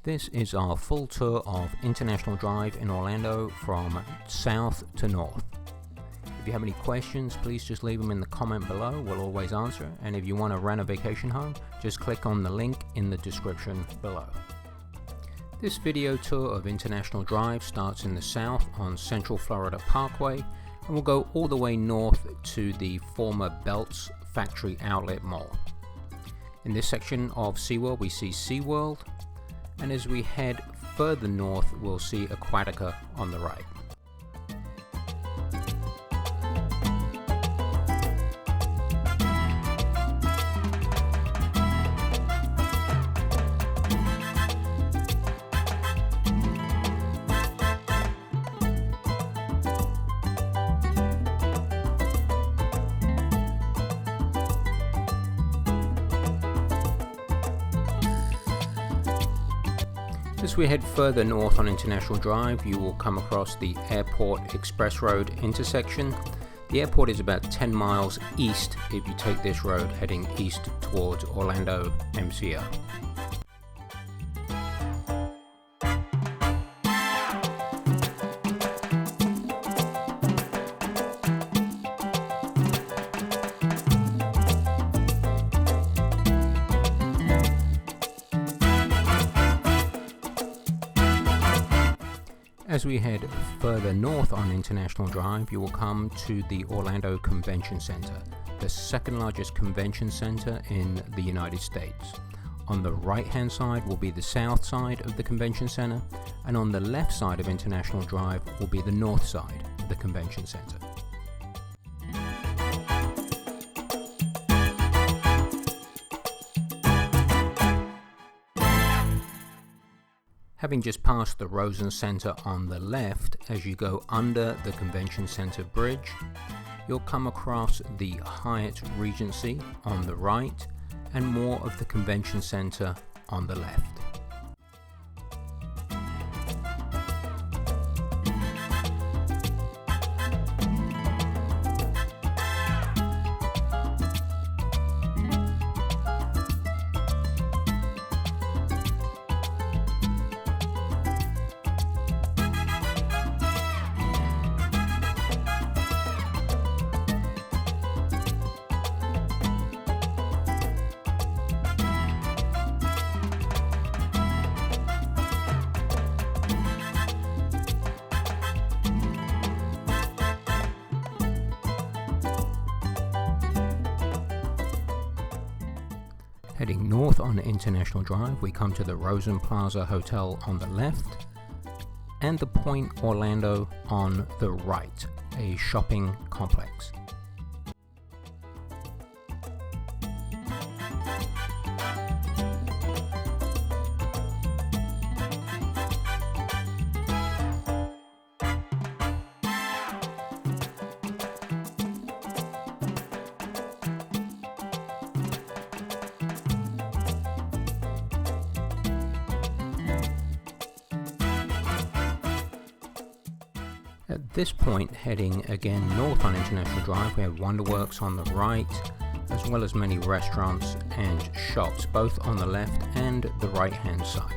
This is our full tour of International Drive in Orlando from south to north. If you have any questions, please just leave them in the comment below. We'll always answer. And if you want to rent a vacation home, just click on the link in the description below. This video tour of International Drive starts in the south on Central Florida Parkway and will go all the way north to the former Belts Factory Outlet Mall. In this section of Seaworld, we see Seaworld. And as we head further north, we'll see Aquatica on the right. As we head further north on International Drive, you will come across the Airport Express Road intersection. The airport is about 10 miles east if you take this road heading east towards Orlando MCO. As we head further north on International Drive, you will come to the Orlando Convention Center, the second largest convention center in the United States. On the right hand side will be the south side of the convention center, and on the left side of International Drive will be the north side of the convention center. Having just passed the Rosen Center on the left, as you go under the Convention Center Bridge, you'll come across the Hyatt Regency on the right and more of the Convention Center on the left. Heading north on International Drive, we come to the Rosen Plaza Hotel on the left and the Pointe Orlando on the right, a shopping complex. At this point, heading again north on International Drive, we have Wonderworks on the right, as well as many restaurants and shops, both on the left and the right hand side.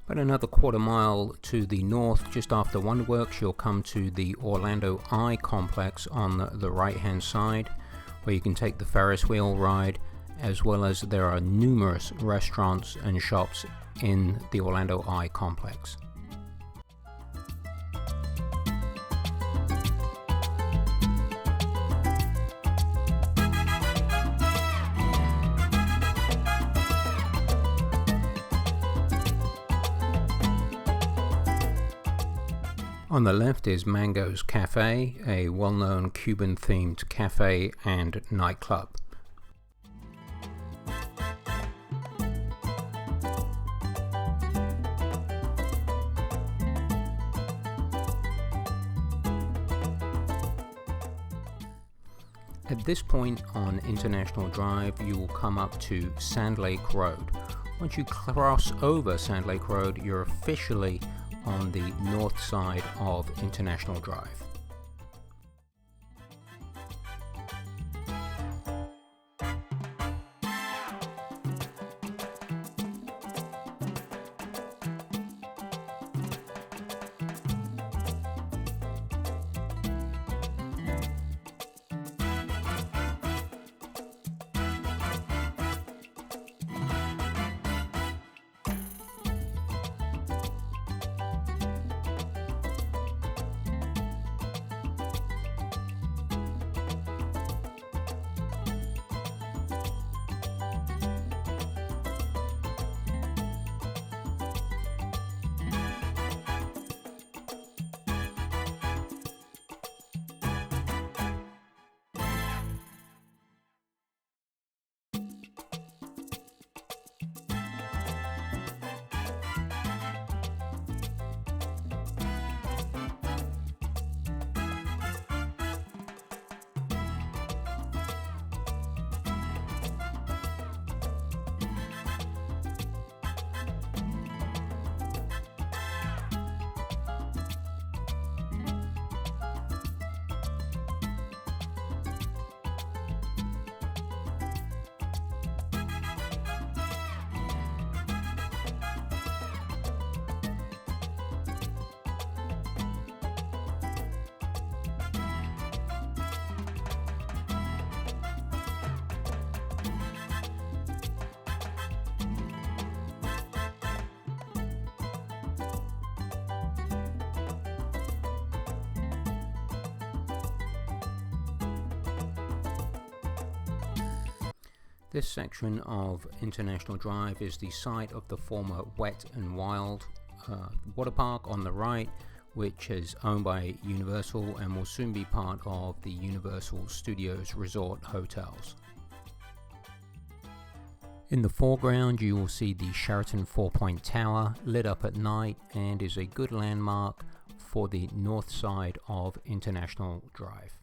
But another quarter mile to the north, just after Wonderworks, you'll come to the Orlando Eye Complex on the right hand side, where you can take the Ferris wheel ride, as well as there are numerous restaurants and shops in the Orlando Eye Complex. On the left is Mango's Cafe, a well-known Cuban-themed cafe and nightclub. At this point on International Drive, you will come up to Sand Lake Road. Once you cross over Sand Lake Road, you're officially on the north side of International Drive. This section of International Drive is the site of the former Wet and Wild water park on the right, which is owned by Universal and will soon be part of the Universal Studios Resort hotels. In the foreground you will see the Sheraton 4-Point Tower lit up at night and is a good landmark for the north side of International Drive.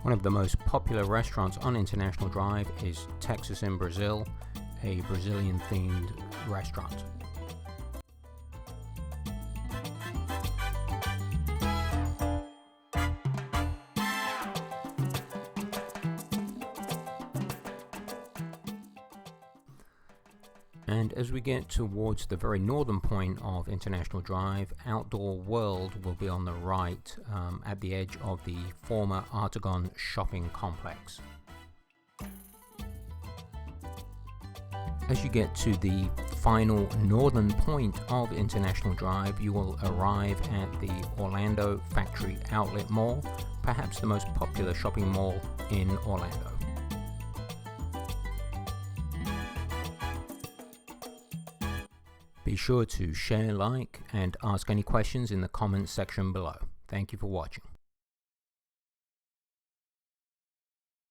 One of the most popular restaurants on International Drive is Texas in Brazil, a Brazilian-themed restaurant. And as we get towards the very northern point of International Drive, Outdoor World will be on the right at the edge of the former Artagon shopping complex. As you get to the final northern point of International Drive, you will arrive at the Orlando Factory Outlet Mall, perhaps the most popular shopping mall in Orlando. Be sure to share, like, and ask any questions in the comments section below. Thank you for watching.